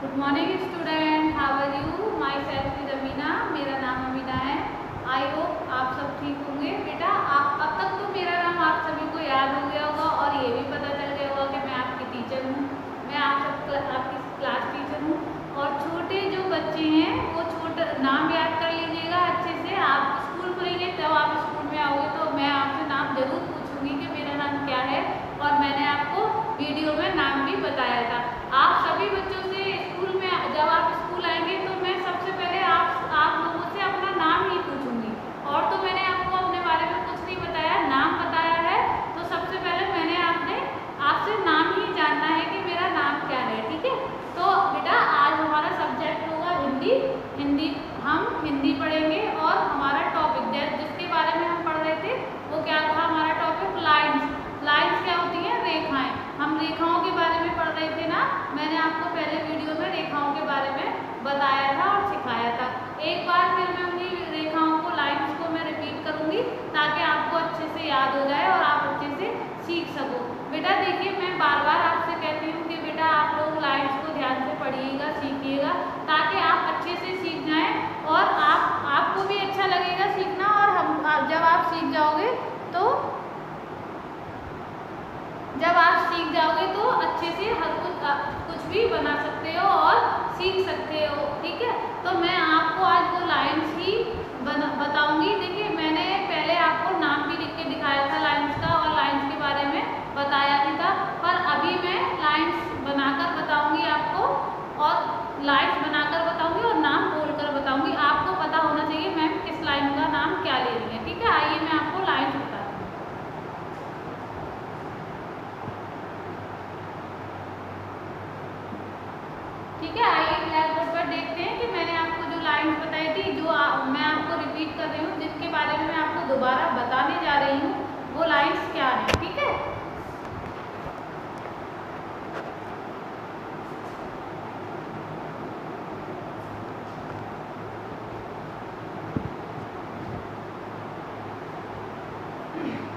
Good morning student, how are you? Myself is Amina, मेरा नाम अमीना है। आई होप आप सब ठीक होंगे। बेटा आप अब तक तो मेरा नाम आप सभी को याद हो गया होगा और ये भी पता चल गया होगा कि मैं आपकी टीचर हूँ। मैं आपकी क्लास टीचर हूँ। और छोटे जो बच्चे हैं वो छोटा नाम याद कर लीजिएगा अच्छे से। आप स्कूल खुलेंगे जब आप स्कूल में आओगे तो मैं आपसे नाम जरूर पूछूंगी कि मेरा नाम क्या है, और मैंने आपको वीडियो में नाम भी बताया था। आप सभी बच्चों से स्कूल में जब आप स्कूल आएंगे तो मैं सबसे पहले आप लोगों से अपना नाम ही पूछूंगी। और तो मैंने आपको अपने बारे में कुछ नहीं बताया, नाम बताया है। तो सबसे पहले मैंने आपसे नाम ही जानना है कि मेरा नाम क्या है, ठीक है? तो बेटा आज हमारा सब्जेक्ट होगा हिंदी। हम हिंदी पढ़ेंगे और हमारा टॉपिक जिसके बारे में हम पढ़ रहे थे वो क्या था? हमारा टॉपिक लाइन्स। लाइन्स क्या होती हैं? रेखाएं। हम रेखाओं के बारे में पढ़ रहे थे ना। मैंने आपको पहले वीडियो में रेखाओं के बारे में बताया था और सिखाया था। एक बार फिर मैं उन्हीं रेखाओं को, लाइन्स को मैं रिपीट करूंगी ताकि आपको अच्छे से याद हो जाए और आप अच्छे से सीख सको। बेटा देखिए, मैं बार बार आपसे कहती हूँ कि बेटा आप लोग लाइन्स को ध्यान से पढ़िएगा, सीखिएगा, ताकि आप अच्छे से सीख जाएं और आपको भी अच्छा लगेगा सीखना। और जब आप सीख जाओगे तो अच्छे से हर कुछ भी बना सकते हो और सीख सकते हो, ठीक है? तो मैं आपको आज वो लाइन्स ही बताऊंगी। देखिए मैंने पहले आपको नाम भी लिख के दिखाया था लाइन्स का और लाइन्स के बारे में बताया भी था, पर अभी मैं लाइन्स बनाकर बताऊंगी आपको, और लाइन्स बनाकर बताऊंगी और नाम बोलकर बताऊंगी। आपको पता होना चाहिए मैम किस लाइन का नाम क्या ले रही है, ठीक है? आइए मैं आपको लाइन्स बताती हूँ। ठीक है, आइए ब्लैक बोर्ड पर देखते हैं कि मैंने आपको जो लाइन्स बताई थी, मैं आपको रिपीट कर रही हूँ, जिसके बारे में मैं आपको दोबारा बताने जा रही हूँ, वो लाइन्स क्या है, ठीक है?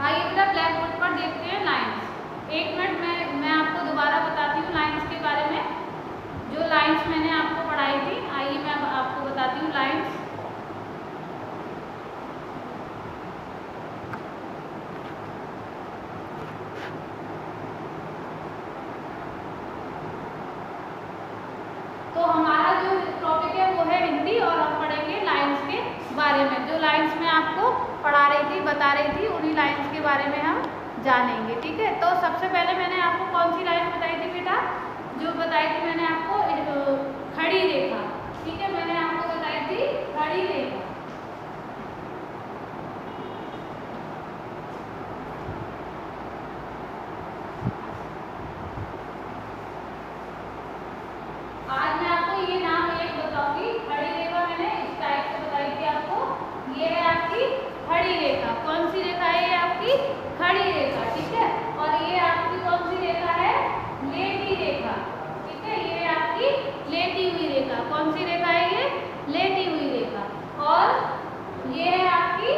आइए बेटा ब्लैक बोर्ड पर देखते हैं लाइन्स। एक मिनट मैं आपको दोबारा बताती हूँ लाइन्स के बारे में। जो लाइन्स मैंने आपको पढ़ाई थी, आइए मैं आपको बताती हूँ लाइन्स। तो हमारा जो टॉपिक है वो है हिंदी और हम पढ़ेंगे लाइन्स के बारे में। जो लाइन्स मैं आपको पढ़ा रही थी, बता रही थी, उन्हीं लाइन्स के बारे में हम जानेंगे, ठीक है? तो सबसे पहले मैंने आपको कौन सी लाइन बताई थी बेटा? जो बताई थी मैंने आपको खड़ी रेखा, ठीक है? मैंने आपको बताई थी खड़ी रेखा। आज मैं आपको ये नाम एक बताऊंगी। खड़ी रेखा मैंने इस टाइप से बताई थी आपको। ये है आपकी खड़ी रेखा। कौन सी रेखा है ये? आपकी खड़ी रेखा, ठीक है? और ये आपकी कौन सी रेखा है? लेटी रेखा, ठीक है? ये आपकी लेटी हुई रेखा। कौन सी रेखा है ये? लेटी हुई रेखा। और ये है आपकी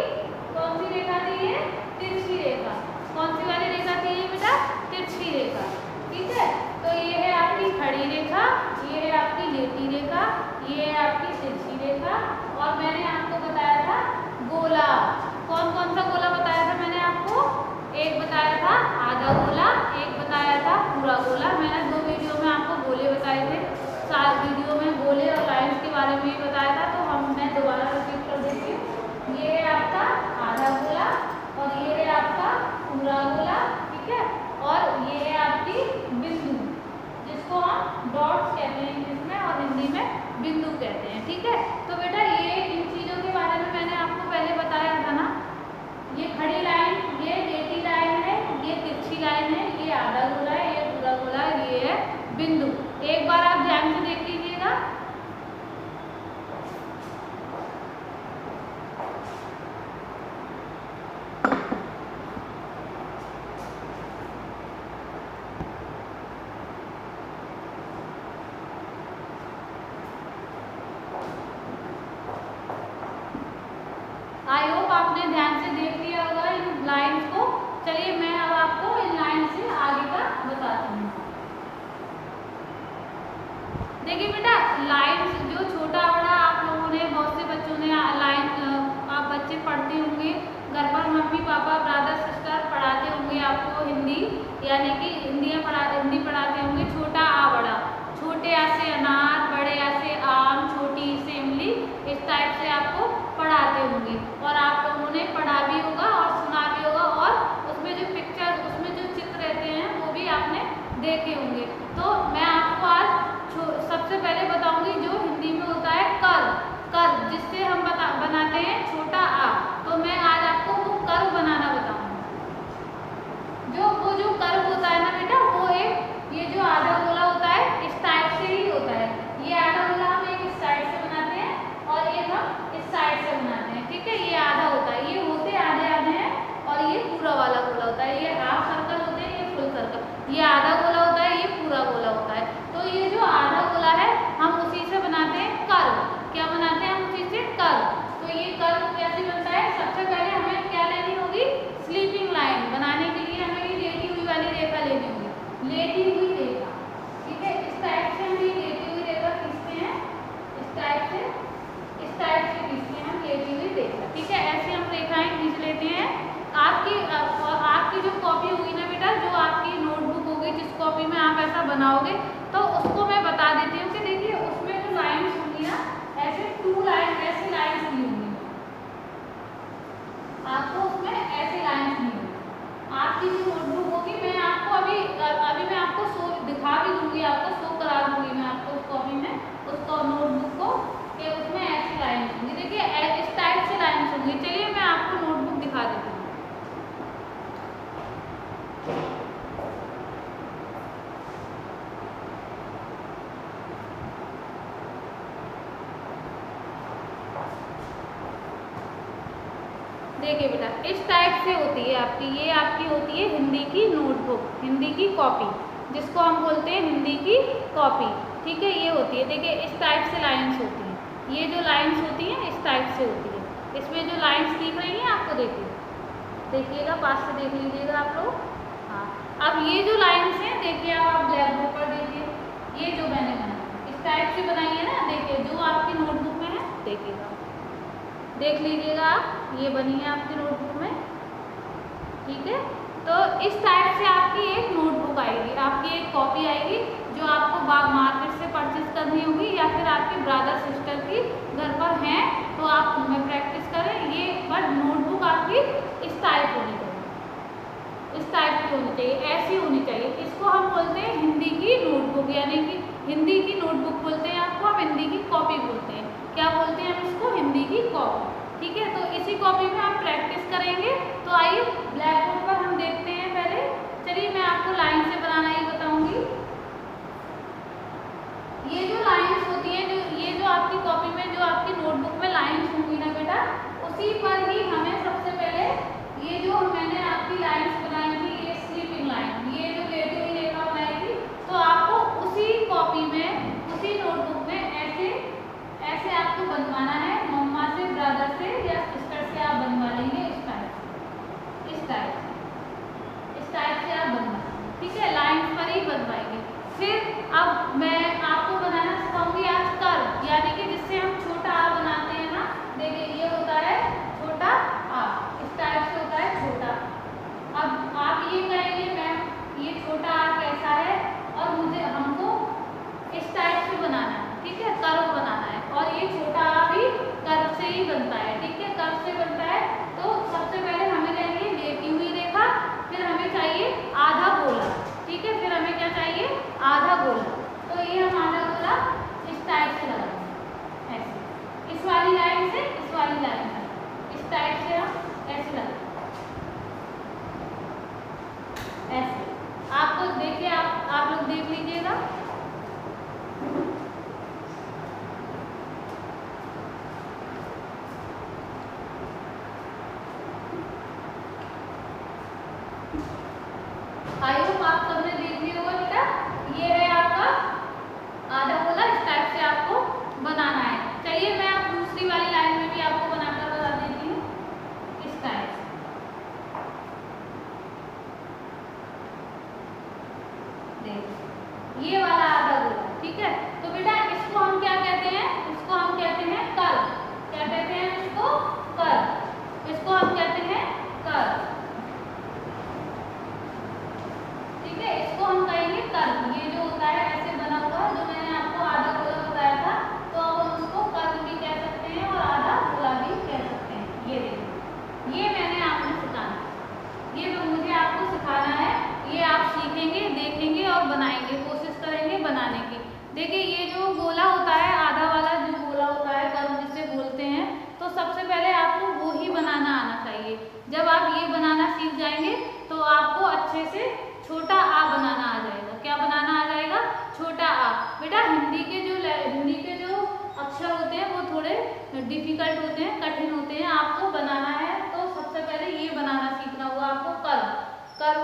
कौन सी रेखा थी? ये तिरछी रेखा। कौन सी वाली रेखा थी ये बेटा? तिरछी रेखा, ठीक है? तो ये है आपकी खड़ी रेखा, ये है आपकी लेटी रेखा, ये है आपकी तिरछी रेखा। और मैंने आपको बताया था गोला। कौन कौन सा गोला बताया था मैंने आपको? एक बताया था आधा गोला, एक बताया था पूरा गोला। मैंने 2 वीडियो में आपको गोले बताए थे। 7 वीडियो में गोले और लाइन्स के बारे में बताया था, तो मैं दोबारा रिपीट कर देती हूँ। ये है आपका आधा गोला और ये है आपका पूरा गोला, ठीक है? और ये है आपकी बिंदु, जिसको हम डॉट्स कहते हैं इंग्लिश में और हिंदी में बिंदु कहते हैं, ठीक है? तो बेटा ये इन चीज़ों के बारे में मैंने आपको पहले बताया था ना। ये खड़ी लाइन, ये लेटी लाइन है, ये तिरछी लाइन है, ये आधा गोला है, ये पूरा गोला है, ये है बिंदु। एक बार आप ध्यान से देख लीजिएगा। आई होप आपने ध्यान से देख लिया होगा इन लाइन्स को। चलिए मैं अब आपको इन लाइन से आगे का बताती हूँ। देखिए बेटा, लाइन्स जो छोटा बड़ा आप लोगों ने, बहुत से बच्चों ने लाइन, आप बच्चे पढ़ते होंगे घर पर, मम्मी पापा ब्रदर सिस्टर पढ़ाते होंगे आपको हिंदी, यानी कि हिंदी पढ़ाते होंगे। छोटा आ बड़ा, छोटे आ से अनार, बड़े आ से आम, छोटी ई से इमली, इस टाइप से आपको पढ़ाते होंगे। और आप लोगों ने पढ़ा भी होगा और सुना भी होगा, और उसमें जो पिक्चर, उसमें जो चित्र रहते हैं वो भी आपने देखे होंगे। तो मैं आपको आज सबसे पहले बताऊंगी जो हिंदी में होता है कर, कर जिससे हम बनाते हैं छोटा आ। तो मैं आज आपको वो कर बनाना बताऊंगी। जो कर होता है ना बेटा, वो एक, ये जो आधा गोला होता है इस टाइप से ही होता है। ये आधा गोला हम एक इस साइड से बनाते हैं और एक हम इस साइड से बनाते हैं, ठीक है। ये आधा होता है, ये होते आधे आधे हैं, और ये पूरा वाला गोला होता है। ये हाफ सर्कल होते हैं, ये फुल सर्कल। ये आधा गोला होता है, ये पूरा गोला होता है। तो ये जो आधा गोला है हम उसी से बनाते हैं कर। क्या बनाते हैं हम उसी से? कर। तो ये कर कैसे बनता है? सबसे पहले हमें क्या लेनी होगी? Sleeping line. बनाने के लिए हमें ये लेटी हुई वाली रेखा लेनी होगी, लेटी हुई रेखा, ठीक है। इस टाइप से हम ये लेटी हुई रेखा खींचते हैं, इस टाइप से खींचते हैं हम लेटी हुई रेखा, ठीक है। ऐसे हम रेखाएं खींच लेते हैं। आपकी जो कॉपी होगी ना बेटा, जो आपकी नोटबुक होगी, जिस कॉपी में आप ऐसा बनाओगे, तो उसको मैं बता देती हूँ कि देखिए उसमें जो लाइन्स होंगी ना, ऐसे ऐसी लाइन्स नहीं होंगी, आपको उसमें ऐसी लाइन्स नहीं होंगी। आपकी जो नोटबुक होगी, मैं आपको अभी मैं आपको दिखा भी दूंगी, आपको शो करा दूंगी मैं आपको उस कॉपी में, उस नोटबुक को, कि उसमें ऐसी लाइन्स होंगी। देखिए इस टाइप से लाइन्स होंगी। चलिए मैं आपको नोटबुक दिखा देती हूँ। देखिए बेटा, इस टाइप से होती है आपकी, ये आपकी होती है हिंदी की नोटबुक, हिंदी की कॉपी, जिसको हम बोलते हैं हिंदी की कॉपी, ठीक है। ये होती है, देखिए इस टाइप से लाइन्स होती हैं। ये जो लाइन्स होती हैं इस टाइप से होती है। इसमें जो लाइन्स दिख रही हैं आपको, देखिएगा, पास से देख लीजिएगा आप लोग। हाँ, अब ये जो लाइन्स हैं, देखिए आप ब्लैक बोर्ड पर देखिए, ये जो मैंने बनाई इस टाइप से बनाई है ना, देखिए जो आपकी नोटबुक में है, देखिएगा, देख लीजिएगा आप, ये बनी है आपकी नोटबुक में, ठीक है। तो इस टाइप से आपकी एक नोटबुक आएगी, आपकी एक कॉपी आएगी, जो आपको मार्केट से परचेज करनी होगी, या फिर आपके ब्रदर सिस्टर की घर पर हैं तो आप उनमें प्रैक्टिस करें। ये बट नोटबुक आपकी इस टाइप होनी चाहिए, इस टाइप की होनी चाहिए, ऐसी होनी चाहिए। इसको हम बोलते हैं हिंदी की नोटबुक, यानी कि हिंदी की नोटबुक बोलते हैं आपको, हम हिंदी की कॉपी बोलते हैं। क्या बोलते हैं हम इसको? हिंदी की कॉपी, ठीक है। तो इसी कॉपी में हम प्रैक्टिस करेंगे। तो आइए ब्लैक बोर्ड पर हम देखते हैं पहले। चलिए मैं आपको लाइन से बनाना ही बताऊंगी। ये जो लाइन्स होती हैं, ये जो आपकी कॉपी में, जो आपकी नोटबुक में लाइन्स होंगी ना बेटा, उसी पर ही हमें सबसे पहले ये जो मैंने आपकी लाइन्स बनाई थी, ये स्लीपिंग लाइन, ये जो लेटी हुई रेखा बनाई थी, तो आपको उसी कॉपी में, उसी नोटबुक में ऐसे आपको बनवाना है। मम्मा से, ब्रदर से या सिस्टर से आप बनवा लेंगे, इस टाइप से आप बनवाएंगे, ठीक है। लाइन पर ही बनवाएंगे। फिर अब मैं आपको बनाना सिखाऊंगी आज कर, यानी कि जिससे हम छोटा आ बनाते हैं ना। देखिए ये होता है छोटा आ, इस टाइप से होता है छोटा। अब आप देखिए ये जो गोला होता है, आधा वाला जो गोला होता है, कर्व जिसे बोलते हैं, तो सबसे पहले आपको वो ही बनाना आना चाहिए। जब आप ये बनाना सीख जाएंगे तो आपको अच्छे से छोटा आ बनाना आ जाएगा। क्या बनाना आ जाएगा? छोटा आ। बेटा हिंदी के जो अक्षर होते हैं वो थोड़े डिफिकल्ट होते हैं, कठिन होते हैं, आपको बनाना है तो सबसे पहले ये बनाना सीखना होगा आपको। कर्व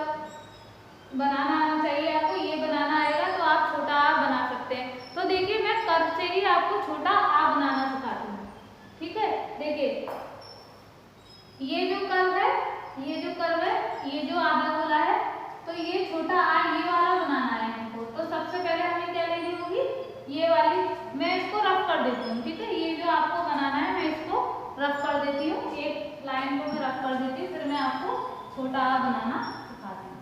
बनाना आना चाहिए आपको, ये बनाना आएगा तो आप छोटा आ बना सकते हैं। तो देखिए मैं कर्व से ही आपको छोटा आ बनाना सिखाती हूँ, ठीक है। देखिए ये जो कर्व है, ये जो आधा गोला है, तो ये छोटा आ ये वाला बनाना है हमको। तो सबसे पहले हमें क्या लेनी होगी? ये वाली। मैं इसको रफ कर देती हूँ, ठीक है। ये जो आपको बनाना है मैं इसको रफ कर देती हूँ, एक लाइन को मैं रफ कर देती हूँ, फिर मैं आपको छोटा आ बनाना सिखाती हूँ।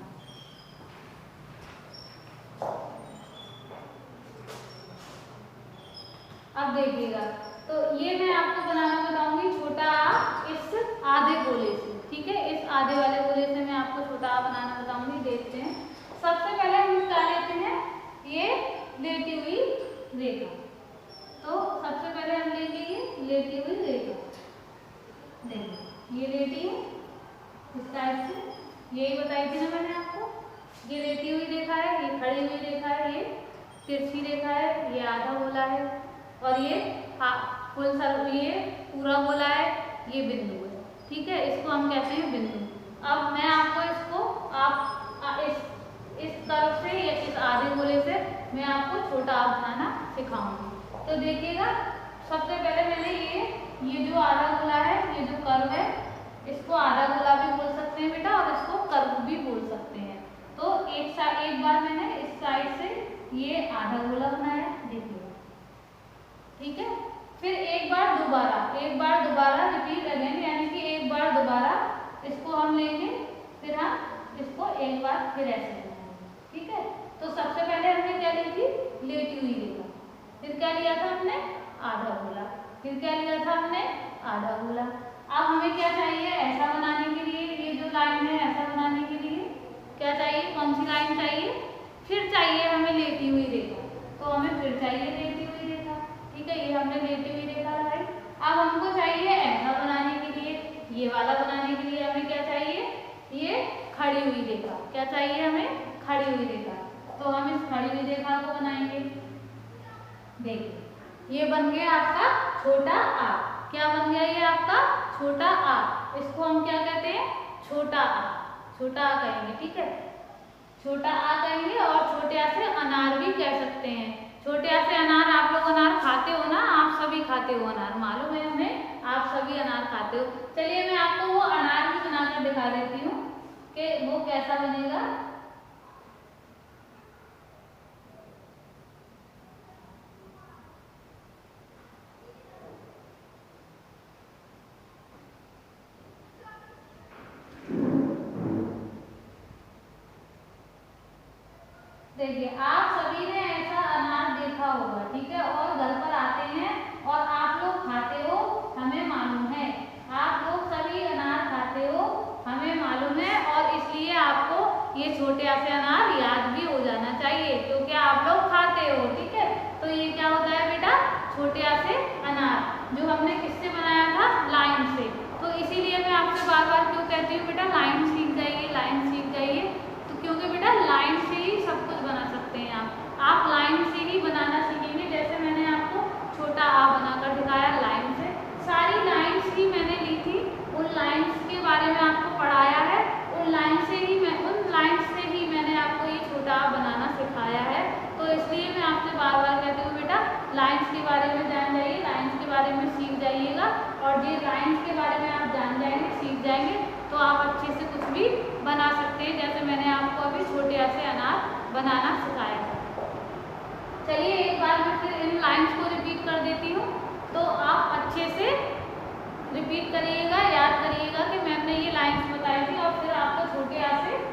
अब देखिएगा, तो ये मैं आपको बनाना बताऊंगी छोटा आ इस आधे गोले से, ठीक है। इस आधे वाले गोले से मैं आपको छोटा आ बनाना बताऊंगी। देखते हैं। सबसे पहले हम क्या लेते हैं? ये लेटी हुई रेखा। तो सबसे पहले हम लेंगे ये लेटी हुई रेखा। देखिए ये लेटी हूँ इस टाइप से, यही बताई थी ना मैंने आपको। ये लेटी हुई रेखा है, ये खड़ी हुई रेखा है, ये तिरछी रेखा है, ये आधा गोला है, और ये फुल सर्कल, ये पूरा गोला है, ये बिंदु है, ठीक है। इसको हम कहते हैं बिंदु। अब मैं आपको इसको इस तरफ से या इस आधे गोले से मैं आपको छोटा आ बनाना सिखाऊंगी। तो देखिएगा, सबसे पहले मैंने ये जो आधा गोला है, ये जो कर्व है, इसको आधा गोला भी बोल सकते हैं बेटा, और इसको कर्व भी बोल सकते हैं। तो एक बार मैंने इस साइड से ये आधा गोला बनाया, देखिए, ठीक है। फिर एक बार दोबारा रिपीट अगेन, यानी कि एक बार दोबारा इसको हम लेंगे, फिर हम इसको एक बार फिर ऐसे बनाएंगे, ठीक है। तो सबसे पहले हमने क्या ली थी? लेटी हुई रेखा। फिर क्या लिया था हमने? आधा गोला। फिर क्या लिया था हमने? आधा गोला। अब हमें क्या चाहिए ऐसा बनाने के लिए? ये जो लाइन है ऐसा बनाने के लिए क्या चाहिए? कौन सी लाइन चाहिए? फिर चाहिए हमें लेटी हुई रेखा। तो हमें फिर चाहिए लेटी हुई रेखा, ठीक है। ये हमने लेटी हुई रेखा लगाई। अब हमको चाहिए ऐसा बनाने के लिए, ये वाला बनाने के लिए हमें क्या चाहिए? ये खड़ी हुई रेखा। क्या चाहिए हमें? खड़ी हुई रेखा। तो हम इस खड़ी हुई रेखा को बनाएंगे। देखिए ये बन गया आपका छोटा आ। क्या बन गया ये आपका? छोटा आ। इसको हम क्या कहते हैं? छोटा आ। छोटा आ कहेंगे, ठीक है। छोटा आ कहेंगे, और छोटे आ से अनार भी कह सकते हैं। छोटे आ से अनार, आप लोग अनार खाते हो ना? आप सभी खाते हो अनार, मालूम है हमें, आप सभी अनार खाते हो। चलिए मैं आपको वो अनार भी बनाकर दिखा देती हूँ कि वो कैसा बनेगा। देखिए आप सभी ने ऐसा अनार देखा होगा, ठीक है, और घर पर आते हैं और आप लोग खाते हो, हमें मालूम है। आप लोग सभी अनार खाते हो, हमें मालूम है, और इसलिए आपको ये छोटे आ से अनार याद भी हो जाना चाहिए, क्योंकि आप लोग खाते हो, ठीक है। तो ये क्या होता है बेटा? छोटे आ से अनार, जो हमने किससे बनाया था? लाइन से। तो इसीलिए मैं आपसे बार बार क्यों कहती हूँ बेटा लाइन सीख जाइए, लाइन सीख जाइए। तो क्योंकि बेटा लाइन से ही सब कुछ बना सकते हैं आप लाइन से ही बनाना सीखेंगे। जैसे मैंने आपको छोटा आ बनाकर दिखाया लाइन से, सारी लाइंस ही मैंने ली थी, उन लाइंस के बारे में आपको पढ़ाया है, उन लाइन से ही मैंने आपको ये छोटा आ बनाना सिखाया है। तो इसलिए मैं आपसे बार बार कहती हूँ बेटा लाइंस के बारे में जान जाइए, लाइंस के बारे में सीख जाइएगा, और ये लाइंस के बारे में आप जान जाएंगे, सीख जाएंगे, तो आप अच्छे से कुछ भी बना सकते हैं, जैसे मैंने आपको अभी छोटे आ से अनार बनाना सिखाया था। चलिए एक बार मैं फिर इन लाइंस को रिपीट कर देती हूँ, तो आप अच्छे से रिपीट करिएगा, याद करिएगा कि मैंने ये लाइंस बताई थी, और फिर आपको छोटे आ से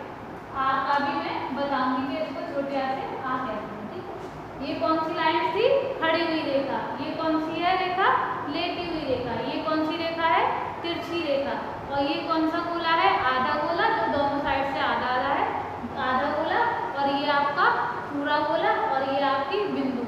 आ का भी मैं बताऊंगी कि इसको छोटे आ से आ कहते हैं, ठीक है। ये कौन सी लाइन थी? खड़ी हुई रेखा। ये कौन सी है रेखा? लेटी हुई रेखा। ये कौन सी रेखा है? तिरछी रेखा। और ये कौन सा गोला है? आधा गोला, जो दोनों साइड से आधा आधा है, आधा गोला, और ये आपका पूरा गोला, और ये आपकी बिंदु।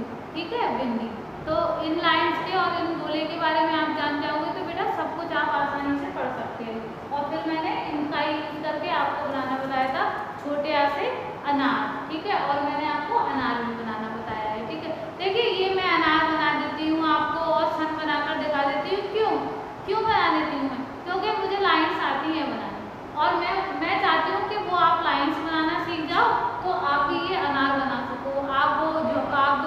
अनार, ठीक है। और मैंने आपको अनार भी बनाना बताया है, ठीक है। देखिए ये मैं अनार बना देती हूँ आपको और सन बनाकर दिखा देती हूँ। क्यों बना देती हूँ मैं? क्योंकि मुझे लाइन्स आती हैं बनाना, और मैं चाहती हूँ कि वो आप लाइन्स बनाना सीख जाओ, तो आप भी ये अनार बना सको। आप वो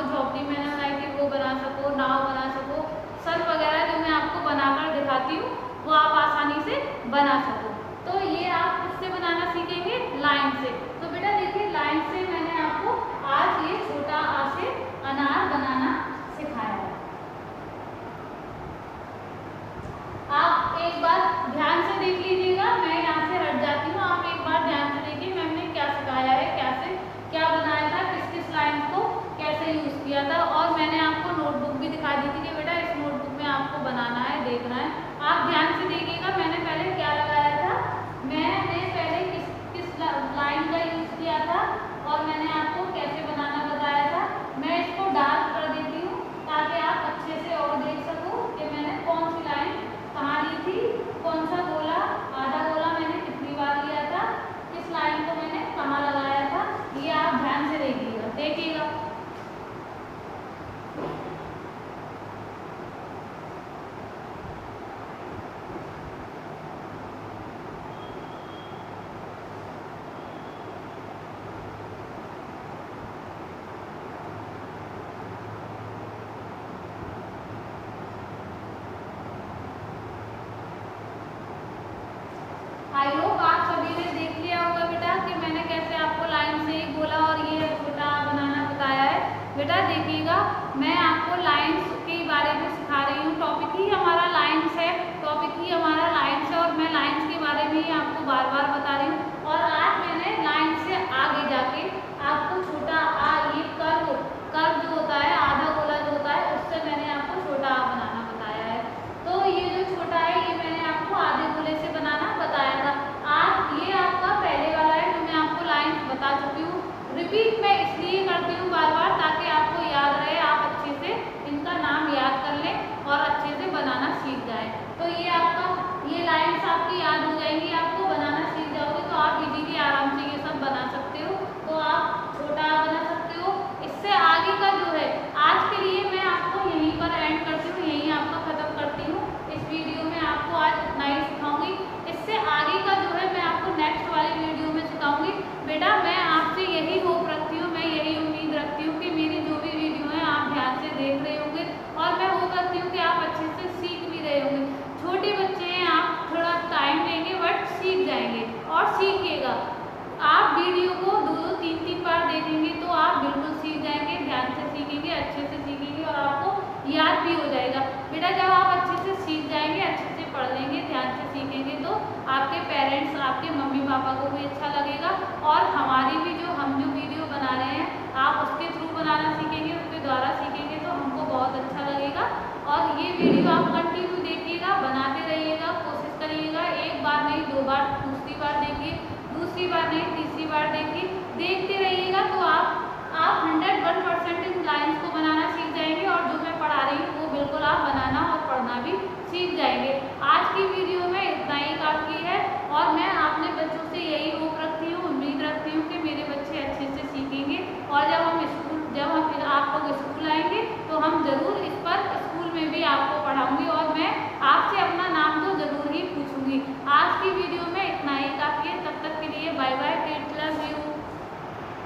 झोपड़ी मैंने बनाई थी वो बना सको, नाव बना सको, सन वगैरह जो मैं आपको बनाकर दिखाती हूँ वो आप आसानी से बना सको। तो ये आप किससे बनाना सीखेंगे? लाइन से। तो बेटा देखिए लाइन से मैंने आपको आज ये छोटा आ से अनार बनाना सिखाया है। आप एक बार ध्यान से देख लीजिएगा, मैं यहाँ से हट जाती हूँ, आप एक बार ध्यान से देखिए मैंने क्या सिखाया है, कैसे क्या बनाया था, किस किस लाइन को कैसे यूज किया था। और मैंने आपको नोटबुक भी दिखा दी थी कि बेटा इस नोटबुक में आपको बनाना है, देखना है। आप ध्यान से देखिएगा मैंने पहले क्या लगाया था, मैंने पहले किस लाइन का यूज किया था और मैंने आपको कैसे बनाना बताया था। मैं इसको डार्क कर देती हूँ ताकि आप अच्छे से और देख सको कि मैंने कौन सी लाइन कहाँ ली थी, कौन सा गोला, आधा गोला मैंने कितनी बार लिया था, किस लाइन को मैंने कहाँ लगाया था, ये आप ध्यान से देखिएगा। आई होप आप सभी ने देख लिया होगा बेटा कि मैंने कैसे आपको लाइन से ही बोला और ये छोटा बनाना बताया है। बेटा देखिएगा मैं आपको लाइंस के बारे में सिखा रही हूँ, टॉपिक ही हमारा लाइंस है, टॉपिक ही हमारा लाइंस है और मैं लाइंस के बारे में ही आपको बार बार बता रही हूँ। और आज मैंने लाइन से आगे जाके आपको छोटा आ, ये कर्व जो होता है, आधा गोला जो होता है, उससे मैंने आपको छोटा आ बनाना बताया है। तो ये जो छोटा है ये मैंने आपको आधे गोले से बनाना बताया था। आज ये आपका पहले वाला है जो मैं आपको लाइन बता चुकी हूँ। रिपीट मैं इसलिए करती हूँ बार बार ताकि आपको याद रहे, आप अच्छे से इनका नाम याद कर लें और अच्छे से बनाना सीख जाए। तो ये आपका ये लाइन्स आपकी याद हो जाएंगी, आपको बनाना सीख जाओगे तो आप इजीली आराम से ये सब बना सकते हो। तो आप छोटा बना सकते हो। इससे आगे का जो है आज के लिए मैं आपको यहीं पर एंड करती हूँ, यहीं आपका खत्म करती हूँ। इस वीडियो में आपको आज इतना ही सिखाऊंगी। इससे आगे का जो है मैं आपको नेक्स्ट वाली वीडियो में सिखाऊंगी। बेटा मैं आपसे यही होप रखती हूँ, मैं यही उम्मीद रखती हूँ कि मेरी जो भी वीडियो है आप ध्यान से देख रहे होंगे और मैं होप रखती हूँ कि आप अच्छे से सीख भी रहे होंगे। छोटे बच्चे हैं, आप थोड़ा टाइम लेंगे बट सीख जाएंगे और सीखिएगा। आप वीडियो को 2-2, 3-3 बार देखेंगे तो आप बिल्कुल सीख जाएंगे, ध्यान से सीखेंगे, अच्छे से सीखेंगे और आपको याद भी हो जाएगा। बेटा जब आप अच्छे से सीख जाएंगे, अच्छे से पढ़ लेंगे, ध्यान से सीखेंगे तो आपके पेरेंट्स, आपके मम्मी पापा को भी अच्छा लगेगा और हमारी भी हम जो वीडियो बना रहे हैं आप उसके थ्रू बनाना सीखेंगे, उसके द्वारा सीखेंगे तो हमको बहुत अच्छा लगेगा। और ये वीडियो आप कंटिन्यू देखिएगा, बनाते रहिएगा, कोशिश करिएगा, एक बार नहीं 2 बार, दूसरी बार देखिए, दूसरी बार नहीं तीसरी बार देखिए, देखते रहिएगा तो आप 101% इन लाइन्स को बनाना सीख जाएंगे और जो मैं पढ़ा रही हूँ वो बिल्कुल आप बनाना और पढ़ना भी सीख जाएंगे। आज की वीडियो में इतना ही काफ़ी है और मैं अपने बच्चों से यही होप रखती हूँ, उम्मीद रखती हूँ कि मेरे बच्चे अच्छे से सीखेंगे और जब हम आप लोग स्कूल आएंगे तो हम जरूर इस पर स्कूल में भी आपको पढ़ाऊँगी और मैं आपसे अपना